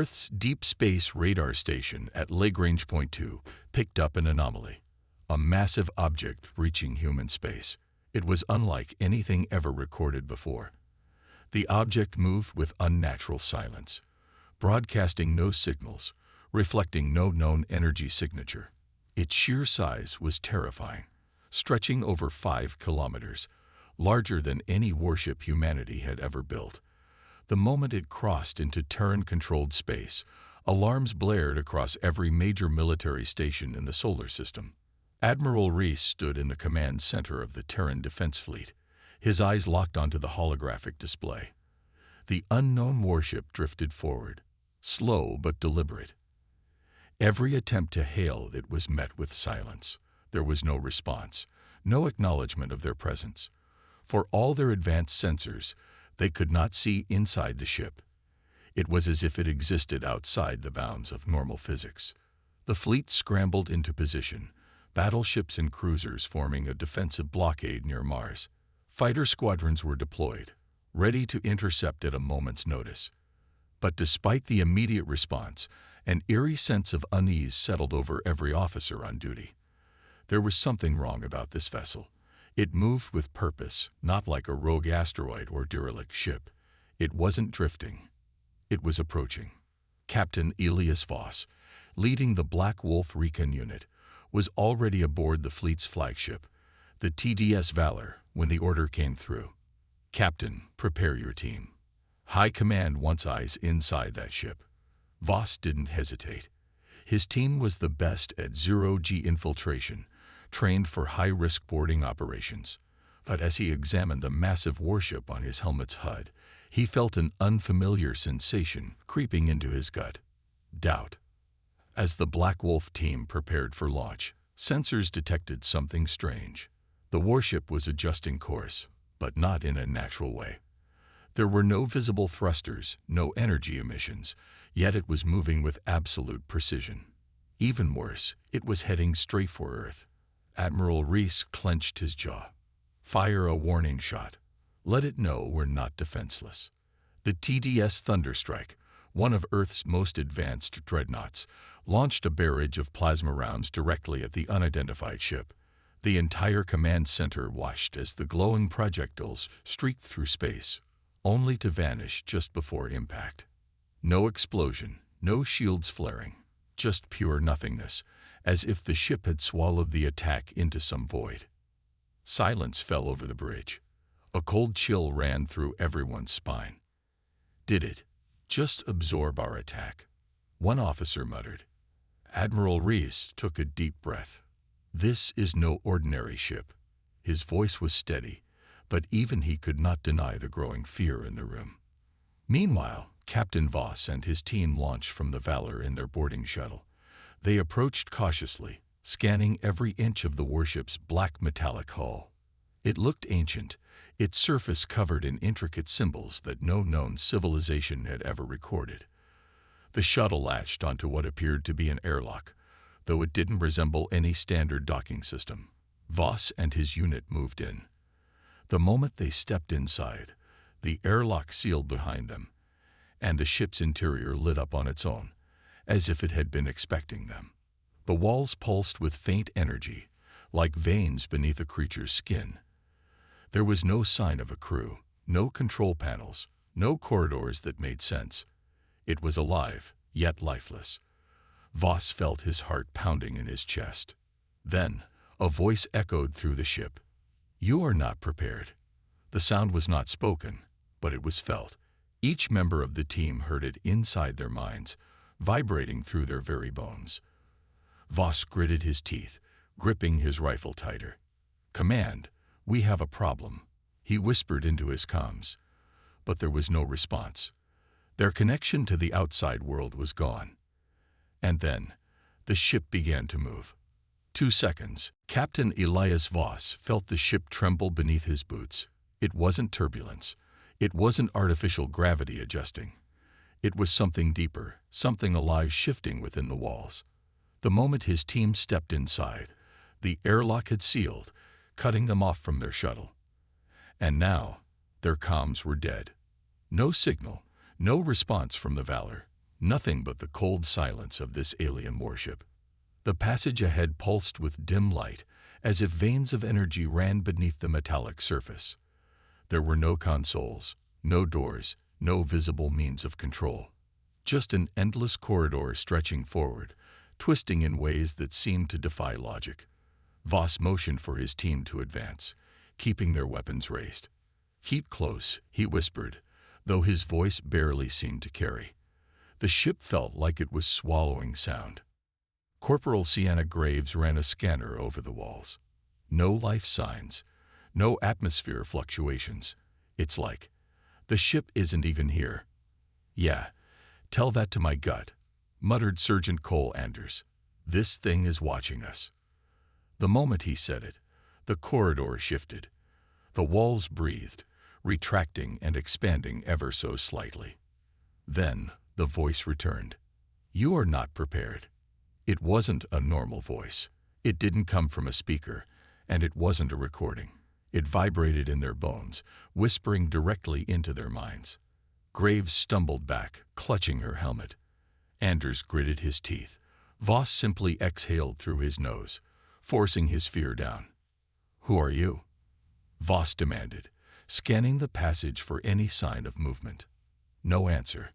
Earth's Deep Space Radar Station at Lagrange Point 2 picked up an anomaly, a massive object reaching human space. It was unlike anything ever recorded before. The object moved with unnatural silence, broadcasting no signals, reflecting no known energy signature. Its sheer size was terrifying, stretching over 5 kilometers, larger than any warship humanity had ever built. The moment it crossed into Terran-controlled space, alarms blared across every major military station in the solar system. Admiral Reese stood in the command center of the Terran Defense Fleet, his eyes locked onto the holographic display. The unknown warship drifted forward, slow but deliberate. Every attempt to hail it was met with silence. There was no response, no acknowledgement of their presence. For all their advanced sensors, they could not see inside the ship. It was as if it existed outside the bounds of normal physics. The fleet scrambled into position, battleships and cruisers forming a defensive blockade near Mars. Fighter squadrons were deployed, ready to intercept at a moment's notice. But despite the immediate response, an eerie sense of unease settled over every officer on duty. There was something wrong about this vessel. It moved with purpose, not like a rogue asteroid or derelict ship. It wasn't drifting. It was approaching. Captain Elias Voss, leading the Black Wolf Recon Unit, was already aboard the fleet's flagship, the TDS Valor, when the order came through. "Captain, prepare your team. High Command wants eyes inside that ship." Voss didn't hesitate. His team was the best at zero-G infiltration, trained for high-risk boarding operations. But as he examined the massive warship on his helmet's HUD, he felt an unfamiliar sensation creeping into his gut: doubt. As the Black Wolf team prepared for launch, sensors detected something strange. The warship was adjusting course, but not in a natural way. There were no visible thrusters, no energy emissions, yet it was moving with absolute precision. Even worse, it was heading straight for Earth. Admiral Reese clenched his jaw. "Fire a warning shot. Let it know we're not defenseless." The TDS Thunderstrike, one of Earth's most advanced dreadnoughts, launched a barrage of plasma rounds directly at the unidentified ship. The entire command center watched as the glowing projectiles streaked through space, only to vanish just before impact. No explosion, no shields flaring, just pure nothingness, as if the ship had swallowed the attack into some void. Silence fell over the bridge. A cold chill ran through everyone's spine. "Did it just absorb our attack?" one officer muttered. Admiral Reese took a deep breath. "This is no ordinary ship." His voice was steady, but even he could not deny the growing fear in the room. Meanwhile, Captain Voss and his team launched from the Valor in their boarding shuttle. They approached cautiously, scanning every inch of the warship's black metallic hull. It looked ancient, its surface covered in intricate symbols that no known civilization had ever recorded. The shuttle latched onto what appeared to be an airlock, though it didn't resemble any standard docking system. Voss and his unit moved in. The moment they stepped inside, the airlock sealed behind them, and the ship's interior lit up on its own, as if it had been expecting them. The walls pulsed with faint energy, like veins beneath a creature's skin. There was no sign of a crew, no control panels, no corridors that made sense. It was alive, yet lifeless. Voss felt his heart pounding in his chest. Then, a voice echoed through the ship. "You are not prepared." The sound was not spoken, but it was felt. Each member of the team heard it inside their minds, vibrating through their very bones. Voss gritted his teeth, gripping his rifle tighter. "Command, we have a problem," he whispered into his comms. But there was no response. Their connection to the outside world was gone. And then, the ship began to move. 2 seconds, Captain Elias Voss felt the ship tremble beneath his boots. It wasn't turbulence. It wasn't artificial gravity adjusting. It was something deeper, something alive shifting within the walls. The moment his team stepped inside, the airlock had sealed, cutting them off from their shuttle. And now, their comms were dead. No signal, no response from the Valor, Nothing but the cold silence of this alien warship. The passage ahead pulsed with dim light, as if veins of energy ran beneath the metallic surface. There were no consoles, no doors, no visible means of control. Just an endless corridor stretching forward, twisting in ways that seemed to defy logic. Voss motioned for his team to advance, keeping their weapons raised. "Keep close," he whispered, though his voice barely seemed to carry. The ship felt like it was swallowing sound. Corporal Sienna Graves ran a scanner over the walls. No life signs, no atmosphere fluctuations. "It's like, the ship isn't even here." "Yeah, tell that to my gut," muttered Sergeant Cole Anders. "This thing is watching us." The moment he said it, the corridor shifted. The walls breathed, retracting and expanding ever so slightly. Then the voice returned. "You are not prepared." It wasn't a normal voice. It didn't come from a speaker, and it wasn't a recording. It vibrated in their bones, whispering directly into their minds. Graves stumbled back, clutching her helmet. Anders gritted his teeth. Voss simply exhaled through his nose, forcing his fear down. "Who are you?" Voss demanded, scanning the passage for any sign of movement. No answer.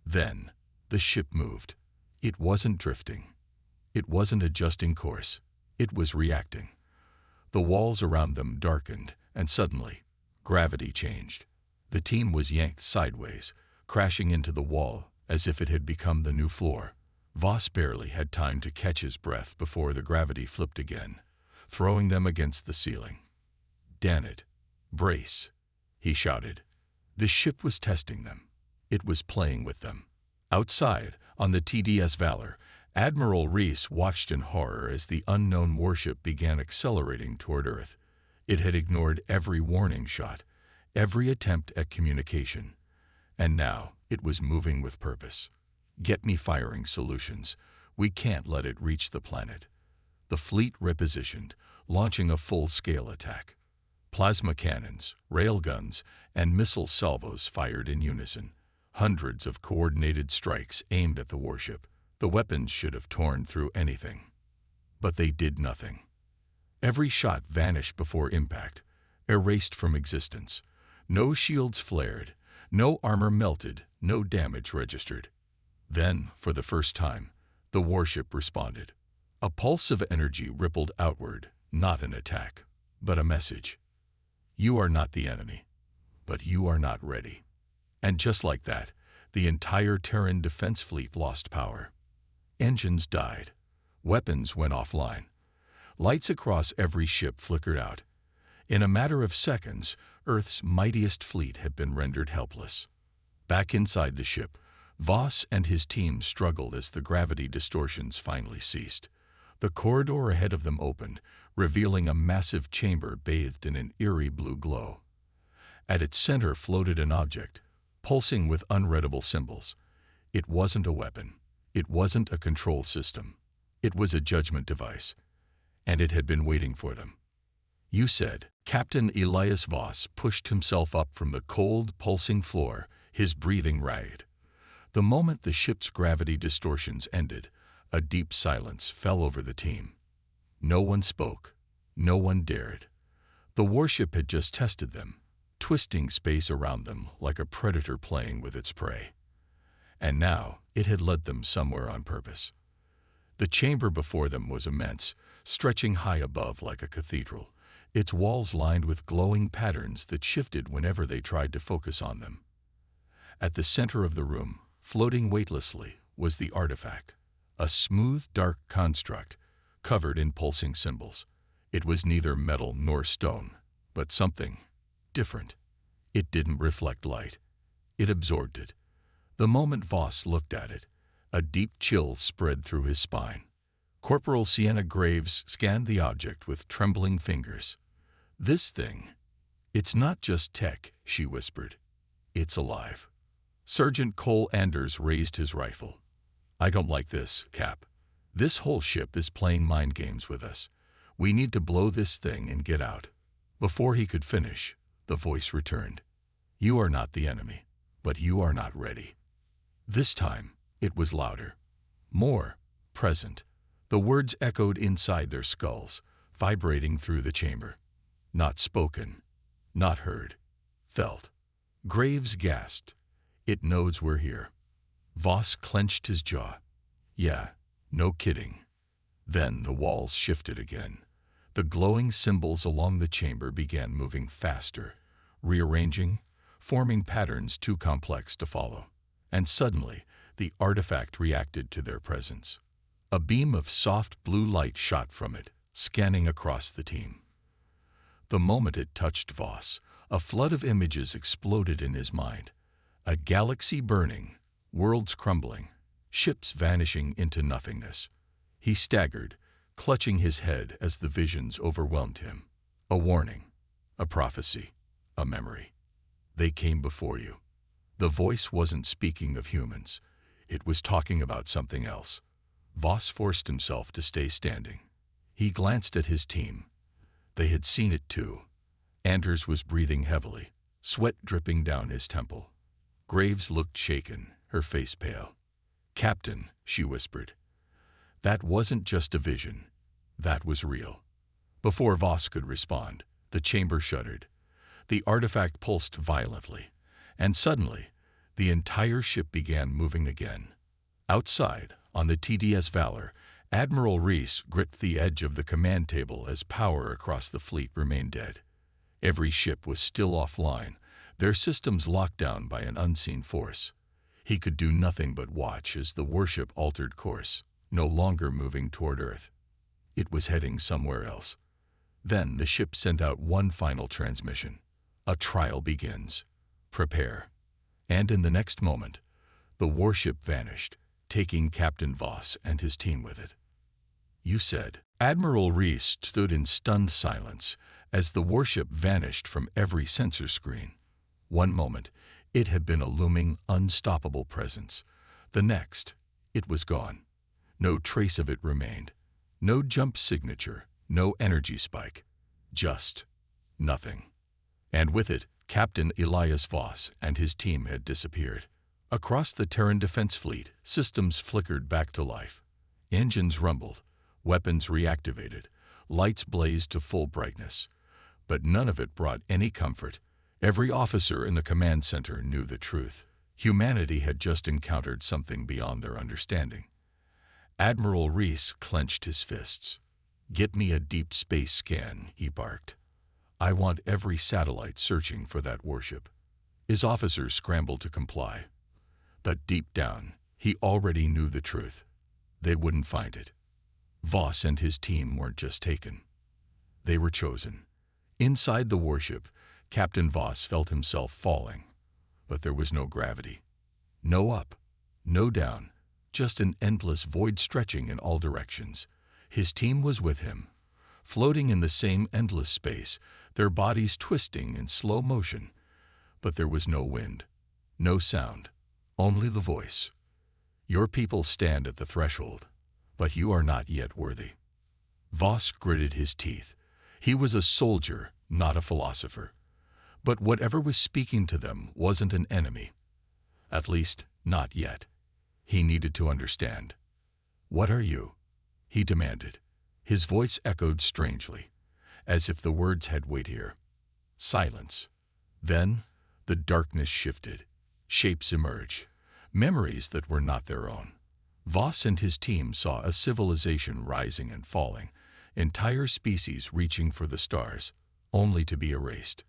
Then the ship moved. It wasn't drifting. It wasn't adjusting course. It was reacting. The walls around them darkened, and suddenly, gravity changed. The team was yanked sideways, crashing into the wall as if it had become the new floor. Voss barely had time to catch his breath before the gravity flipped again, throwing them against the ceiling. "Damn it! Brace!" he shouted. The ship was testing them. It was playing with them. Outside, on the TDS Valor, Admiral Reese watched in horror as the unknown warship began accelerating toward Earth. It had ignored every warning shot, every attempt at communication. And now it was moving with purpose. "Get me firing solutions. We can't let it reach the planet." The fleet repositioned, launching a full-scale attack. Plasma cannons, railguns, and missile salvos fired in unison. Hundreds of coordinated strikes aimed at the warship. The weapons should have torn through anything. But they did nothing. Every shot vanished before impact, erased from existence. No shields flared, no armor melted, no damage registered. Then, for the first time, the warship responded. A pulse of energy rippled outward, not an attack, but a message. "You are not the enemy, but you are not ready." And just like that, the entire Terran defense fleet lost power. Engines died. Weapons went offline. Lights across every ship flickered out. In a matter of seconds, Earth's mightiest fleet had been rendered helpless. Back inside the ship, Voss and his team struggled as the gravity distortions finally ceased. The corridor ahead of them opened, revealing a massive chamber bathed in an eerie blue glow. At its center floated an object, pulsing with unreadable symbols. It wasn't a weapon. It wasn't a control system. It was a judgment device, and it had been waiting for them. "You said." Captain Elias Voss pushed himself up from the cold, pulsing floor, his breathing ragged. The moment the ship's gravity distortions ended, a deep silence fell over the team. No one spoke. No one dared. The warship had just tested them, twisting space around them like a predator playing with its prey. And now it had led them somewhere on purpose. The chamber before them was immense, stretching high above like a cathedral, its walls lined with glowing patterns that shifted whenever they tried to focus on them. At the center of the room, floating weightlessly, was the artifact, a smooth, dark construct covered in pulsing symbols. It was neither metal nor stone, but something different. It didn't reflect light. It absorbed it. The moment Voss looked at it, a deep chill spread through his spine. Corporal Sienna Graves scanned the object with trembling fingers. "This thing, it's not just tech," she whispered. "It's alive." Sergeant Cole Anders raised his rifle. "I don't like this, Cap. This whole ship is playing mind games with us. We need to blow this thing and get out." Before he could finish, the voice returned. "You are not the enemy, but you are not ready." This time, It was louder, more present. The words echoed inside their skulls, vibrating through the chamber. Not spoken, not heard, felt. Graves gasped. It knows we're here. Voss clenched his jaw. Yeah, no kidding. Then the walls shifted again. The glowing symbols along the chamber began moving faster, rearranging, forming patterns too complex to follow. And suddenly, the artifact reacted to their presence. A beam of soft blue light shot from it, scanning across the team. The moment it touched Voss, a flood of images exploded in his mind. A galaxy burning, worlds crumbling, ships vanishing into nothingness. He staggered, clutching his head as the visions overwhelmed him. A warning, a prophecy, a memory. They came before you. The voice wasn't speaking of humans. It was talking about something else. Voss forced himself to stay standing. He glanced at his team. They had seen it too. Anders was breathing heavily, sweat dripping down his temple. Graves looked shaken, her face pale. "Captain," she whispered. That wasn't just a vision. That was real. Before Voss could respond, the chamber shuddered. The artifact pulsed violently, and suddenly, the entire ship began moving again. Outside, on the TDS Valor, Admiral Reese gripped the edge of the command table as power across the fleet remained dead. Every ship was still offline, their systems locked down by an unseen force. He could do nothing but watch as the warship altered course, no longer moving toward Earth. It was heading somewhere else. Then the ship sent out one final transmission. A trial begins. Prepare. And in the next moment, the warship vanished, taking Captain Voss and his team with it. "You said." Admiral Reese stood in stunned silence as the warship vanished from every sensor screen. One moment, it had been a looming, unstoppable presence. The next, it was gone. No trace of it remained. No jump signature, no energy spike. Just nothing. And with it, Captain Elias Voss and his team had disappeared. Across the Terran Defense Fleet, systems flickered back to life. Engines rumbled, weapons reactivated, lights blazed to full brightness. But none of it brought any comfort. Every officer in the command center knew the truth. Humanity had just encountered something beyond their understanding. Admiral Reese clenched his fists. "Get me a deep space scan," he barked. "I want every satellite searching for that warship." His officers scrambled to comply. But deep down, he already knew the truth. They wouldn't find it. Voss and his team weren't just taken. They were chosen. Inside the warship, Captain Voss felt himself falling. But there was no gravity. No up, no down, just an endless void stretching in all directions. His team was with him, floating in the same endless space, their bodies twisting in slow motion. But there was no wind, no sound, only the voice. "Your people stand at the threshold, but you are not yet worthy." Voss gritted his teeth. He was a soldier, not a philosopher. But whatever was speaking to them wasn't an enemy. At least, not yet. He needed to understand. "What are you?" he demanded. His voice echoed strangely, as if the words had weight here. Silence. Then, the darkness shifted. Shapes emerged. Memories that were not their own. Voss and his team saw a civilization rising and falling, entire species reaching for the stars, only to be erased.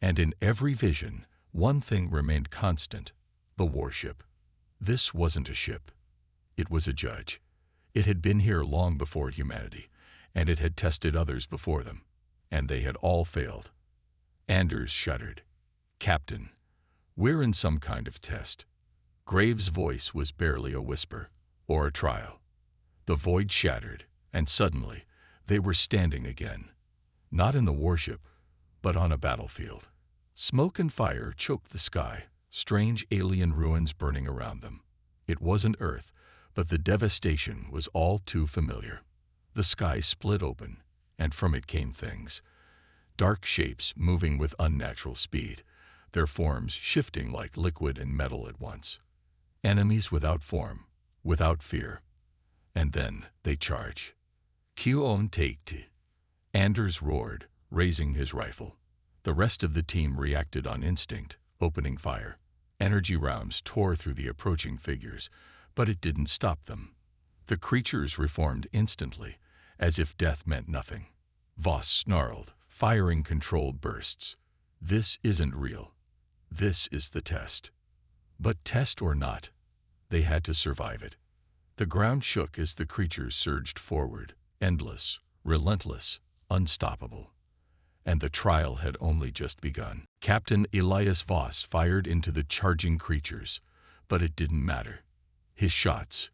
And in every vision, one thing remained constant: the warship. This wasn't a ship. It was a judge. It had been here long before humanity, and it had tested others before them, and they had all failed. Anders shuddered. "Captain, we're in some kind of test." Graves' voice was barely a whisper, or a trial. The void shattered, and suddenly, they were standing again. Not in the warship, but on a battlefield. Smoke and fire choked the sky, strange alien ruins burning around them. It wasn't Earth, but the devastation was all too familiar. The sky split open, and from it came things. Dark shapes moving with unnatural speed, their forms shifting like liquid and metal at once. Enemies without form, without fear. And then they charge. Q-on take. Anders roared, raising his rifle. The rest of the team reacted on instinct, opening fire. Energy rounds tore through the approaching figures, but it didn't stop them. The creatures reformed instantly, as if death meant nothing. Voss snarled, firing controlled bursts. This isn't real. This is the test. But test or not, they had to survive it. The ground shook as the creatures surged forward, endless, relentless, unstoppable. And the trial had only just begun. Captain Elias Voss fired into the charging creatures, but it didn't matter. His shots,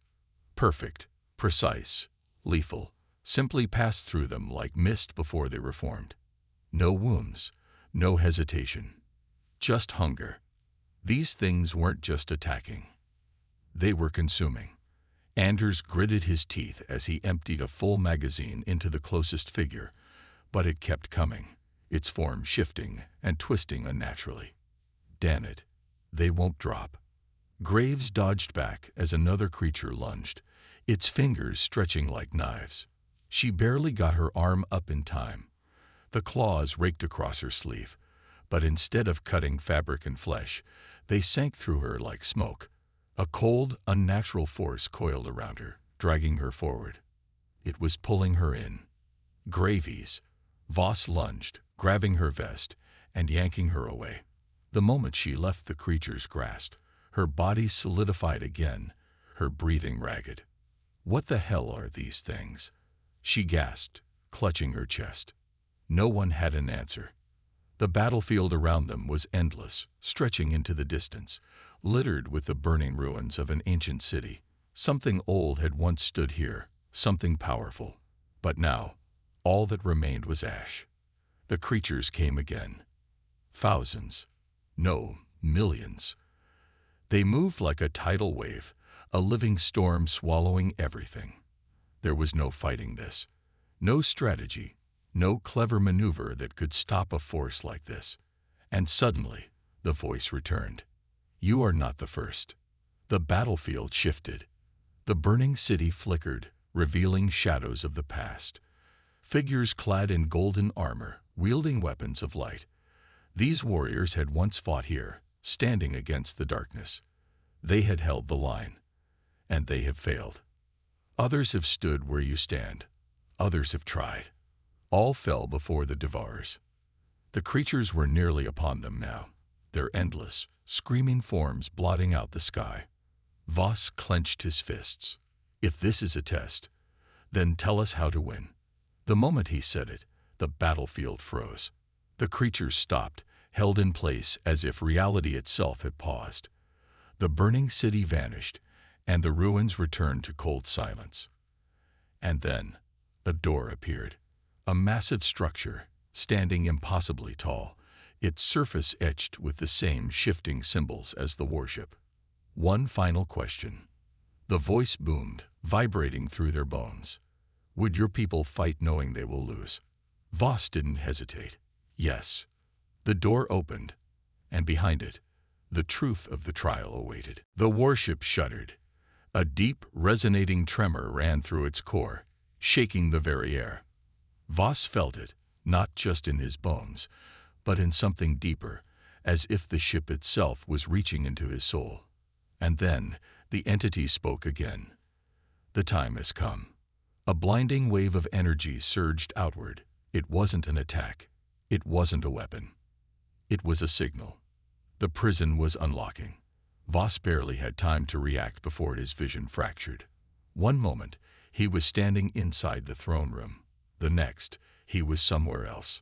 perfect, precise, lethal, simply passed through them like mist before they reformed. No wounds, no hesitation, just hunger. These things weren't just attacking. They were consuming. Anders gritted his teeth as he emptied a full magazine into the closest figure, but it kept coming, its form shifting and twisting unnaturally. Damn it, they won't drop. Graves dodged back as another creature lunged, its fingers stretching like knives. She barely got her arm up in time. The claws raked across her sleeve, but instead of cutting fabric and flesh, they sank through her like smoke. A cold, unnatural force coiled around her, dragging her forward. It was pulling her in. Gravies. Voss lunged, grabbing her vest and yanking her away. The moment she left the creature's grasp, her body solidified again, her breathing ragged. What the hell are these things? She gasped, clutching her chest. No one had an answer. The battlefield around them was endless, stretching into the distance, littered with the burning ruins of an ancient city. Something old had once stood here, something powerful. But now, all that remained was ash. The creatures came again. Thousands. No, millions. They moved like a tidal wave, a living storm swallowing everything. There was no fighting this. No strategy, no clever maneuver that could stop a force like this. And suddenly, the voice returned. You are not the first. The battlefield shifted. The burning city flickered, revealing shadows of the past. Figures clad in golden armor, wielding weapons of light. These warriors had once fought here, standing against the darkness. They had held the line, and they have failed. Others have stood where you stand. Others have tried. All fell before the devourers. The creatures were nearly upon them now, their endless, screaming forms blotting out the sky. Voss clenched his fists. If this is a test, then tell us how to win. The moment he said it, the battlefield froze. The creatures stopped, held in place as if reality itself had paused. The burning city vanished, and the ruins returned to cold silence. And then, a door appeared. A massive structure, standing impossibly tall, its surface etched with the same shifting symbols as the warship. One final question. The voice boomed, vibrating through their bones. Would your people fight knowing they will lose? Voss didn't hesitate. Yes. The door opened, and behind it, the truth of the trial awaited. The warship shuddered. A deep, resonating tremor ran through its core, shaking the very air. Voss felt it, not just in his bones, but in something deeper, as if the ship itself was reaching into his soul. And then, the entity spoke again. The time has come. A blinding wave of energy surged outward. It wasn't an attack. It wasn't a weapon. It was a signal. The prison was unlocking. Voss barely had time to react before his vision fractured. One moment, he was standing inside the throne room. The next, he was somewhere else.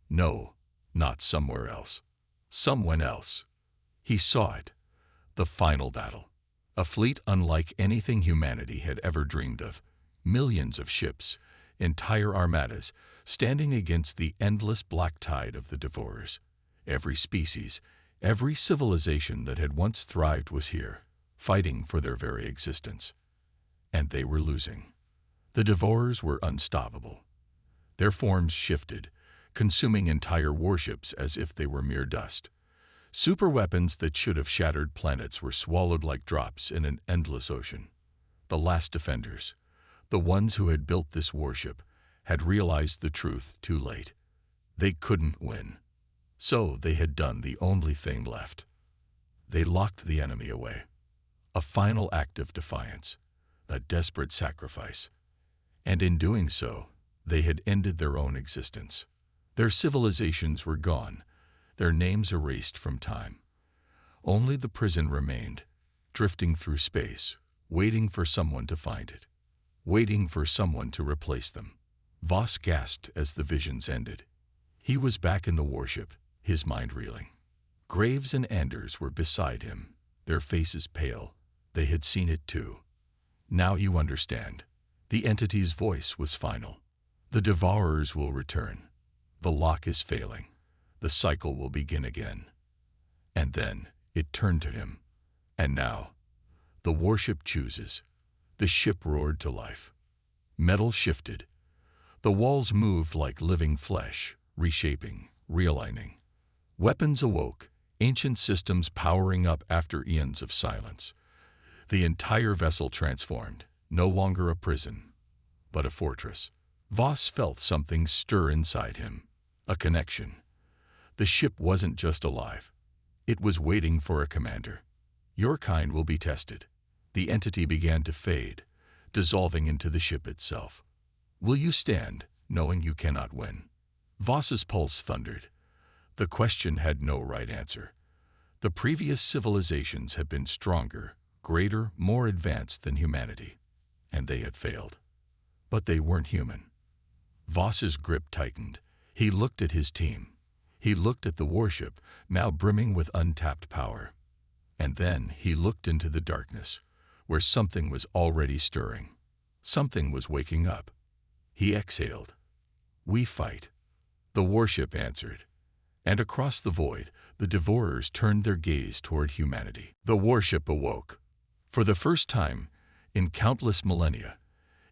No, not somewhere else. Someone else. He saw it. The final battle. A fleet unlike anything humanity had ever dreamed of. Millions of ships, entire armadas, standing against the endless black tide of the devourers. Every species, every civilization that had once thrived was here, fighting for their very existence. And they were losing. The devourers were unstoppable. Their forms shifted, consuming entire warships as if they were mere dust. Superweapons that should have shattered planets were swallowed like drops in an endless ocean. the last defenders, the ones who had built this warship, had realized the truth too late. They couldn't win. So they had done the only thing left. They locked the enemy away. A final act of defiance, a desperate sacrifice. And in doing so, they had ended their own existence. Their civilizations were gone, their names erased from time. Only the prison remained, drifting through space, waiting for someone to find it, waiting for someone to replace them. Voss gasped as the visions ended. He was back in the warship, his mind reeling. Graves and Anders were beside him, their faces pale. They had seen it too. Now you understand. The entity's voice was final. The devourers will return. The lock is failing. The cycle will begin again. And then it turned to him. And now, the warship chooses. The ship roared to life. Metal shifted. The walls moved like living flesh, reshaping, realigning. Weapons awoke, ancient systems powering up after eons of silence. The entire vessel transformed, no longer a prison, but a fortress. Voss felt something stir inside him, a connection. The ship wasn't just alive. It was waiting for a commander. Your kind will be tested. The entity began to fade, dissolving into the ship itself. Will you stand, knowing you cannot win? Voss's pulse thundered. The question had no right answer. The previous civilizations had been stronger, greater, more advanced than humanity, and they had failed. But they weren't human. Voss's grip tightened. He looked at his team. He looked at the warship, now brimming with untapped power. And then he looked into the darkness, where something was already stirring. Something was waking up. He exhaled. We fight. The warship answered. And across the void, the devourers turned their gaze toward humanity. The warship awoke. For the first time, in countless millennia,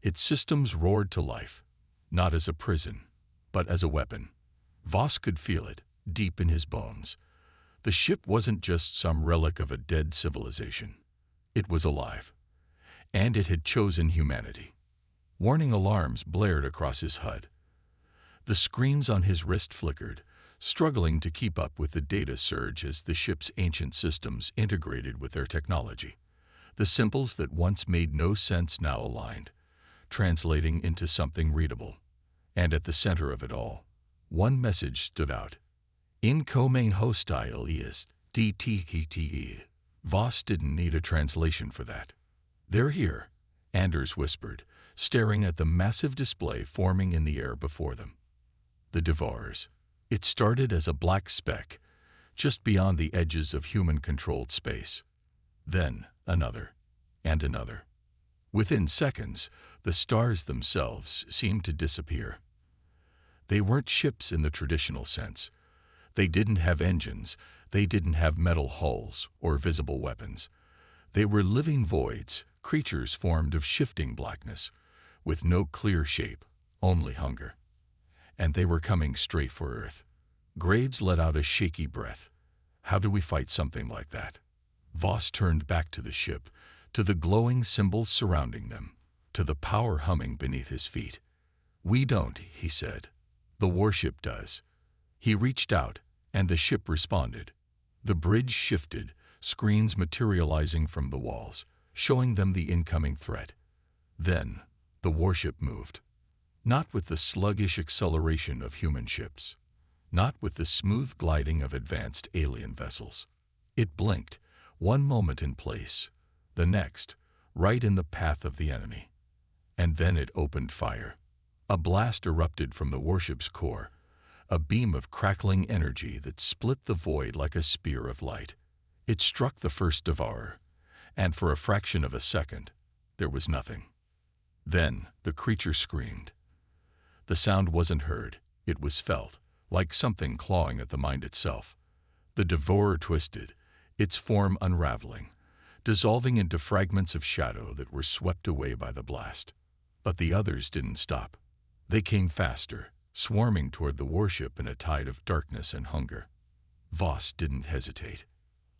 its systems roared to life, not as a prison, but as a weapon. Voss could feel it, deep in his bones. The ship wasn't just some relic of a dead civilization. It was alive. And it had chosen humanity. Warning alarms blared across his HUD. The screens on his wrist flickered, struggling to keep up with the data surge as the ship's ancient systems integrated with their technology. The symbols that once made no sense now aligned, translating into something readable. And at the center of it all, one message stood out. Incoming hostile is DTETE. Voss didn't need a translation for that. They're here, Anders whispered, staring at the massive display forming in the air before them. The Devourers. It started as a black speck, just beyond the edges of human-controlled space. Then another, and another. Within seconds, the stars themselves seemed to disappear. They weren't ships in the traditional sense. They didn't have engines, they didn't have metal hulls or visible weapons. They were living voids, creatures formed of shifting blackness, with no clear shape, only hunger. And they were coming straight for Earth. Graves let out a shaky breath. How do we fight something like that? Voss turned back to the ship, to the glowing symbols surrounding them, to the power humming beneath his feet. We don't, he said. The warship does. He reached out, and the ship responded. The bridge shifted, screens materializing from the walls, showing them the incoming threat. Then, the warship moved. Not with the sluggish acceleration of human ships. Not with the smooth gliding of advanced alien vessels. It blinked, one moment in place, the next, right in the path of the enemy. And then it opened fire. A blast erupted from the warship's core, a beam of crackling energy that split the void like a spear of light. It struck the first devourer, and for a fraction of a second, there was nothing. Then the creature screamed. The sound wasn't heard, it was felt, like something clawing at the mind itself. The devourer twisted, its form unraveling, dissolving into fragments of shadow that were swept away by the blast. But the others didn't stop. They came faster, swarming toward the warship in a tide of darkness and hunger. Voss didn't hesitate.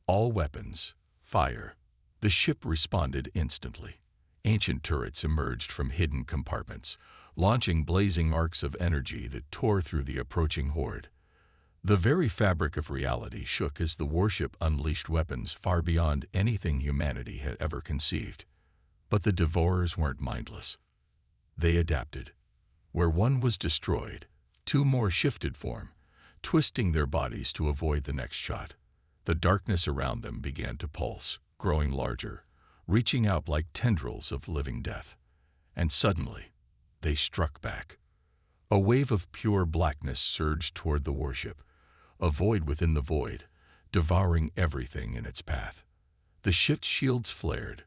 All weapons, fire. The ship responded instantly. Ancient turrets emerged from hidden compartments, launching blazing arcs of energy that tore through the approaching horde. The very fabric of reality shook as the warship unleashed weapons far beyond anything humanity had ever conceived. But the Devourers weren't mindless. They adapted. Where one was destroyed, two more shifted form, twisting their bodies to avoid the next shot. The darkness around them began to pulse, growing larger, reaching out like tendrils of living death. And suddenly, they struck back. A wave of pure blackness surged toward the warship, a void within the void, devouring everything in its path. The ship's shields flared,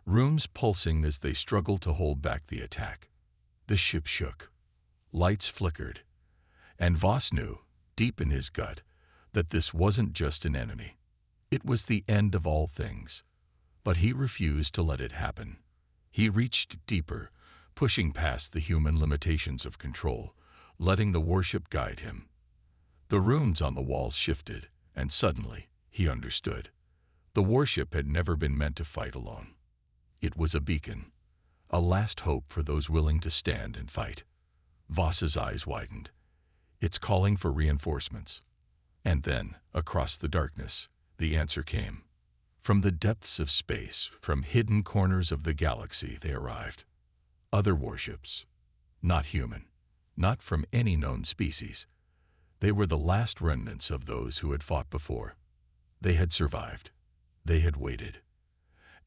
rooms pulsing as they struggled to hold back the attack. The ship shook. Lights flickered. And Voss knew, deep in his gut, that this wasn't just an enemy. It was the end of all things. But he refused to let it happen. He reached deeper, pushing past the human limitations of control, letting the warship guide him. The runes on the walls shifted, and suddenly he understood. The warship had never been meant to fight alone. It was a beacon, a last hope for those willing to stand and fight. Voss's eyes widened. It's calling for reinforcements. And then, across the darkness, the answer came. From the depths of space, from hidden corners of the galaxy, they arrived. Other warships. Not human. Not from any known species. They were the last remnants of those who had fought before. They had survived. They had waited.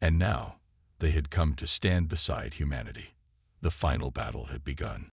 And now, they had come to stand beside humanity. The final battle had begun.